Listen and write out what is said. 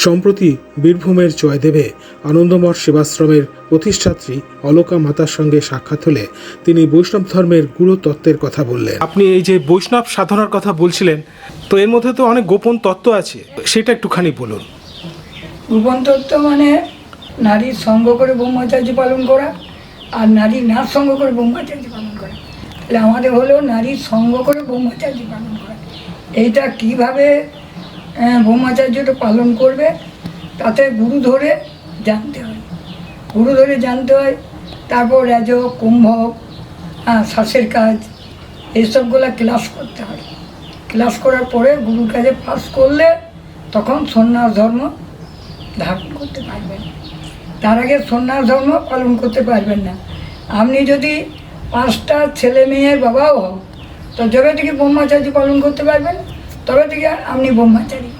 সম্প্রতি বীরভূমের জয়দেবে আনন্দমঠ সেবাশ্রমের প্রতিষ্ঠাত্রী অলকা মাতার সঙ্গে সাক্ষাৎ হলে তিনি বৈষ্ণব ধর্মের গুরু তত্ত্বের কথা বললেন। আপনি এই যে বৈষ্ণব সাধনার কথা বলছিলেন, তো এর মধ্যে তো অনেক গোপন তত্ত্ব আছে, সেটা একটুখানি বলুন। গোপন তত্ত্ব মানে নারীর সঙ্গ করে ব্রহ্মচার্য পালন করা, আর নারীর নার সঙ্গ করে ব্রহ্মচার্য পালন করা। তাহলে আমাদের হলো নারীর সঙ্গ করে ব্রহ্মচার্য পালন করা। এইটা কিভাবে ব্রহ্মচার্যটা পালন করবে, তাতে গুরু ধরে জানতে হয়। গুরু ধরে জানতে হয়। তারপর রাজ, কুম্ভ, শ্বাসের কাজ, এইসবগুলো ক্লাস করতে হয়। ক্লাস করার পরে গুরুর কাছে পাস করলে তখন সন্ন্যাস ধর্ম ধারণ করতে পারবেন। তার আগে সন্ন্যাস ধর্ম পালন করতে পারবেন না। আপনি যদি 5টা ছেলে মেয়ের বাবাও হন, তো যবে থেকে ব্রহ্মচার্য পালন করতে পারবেন, তবে থেকে আপনি ব্রহ্মচারী।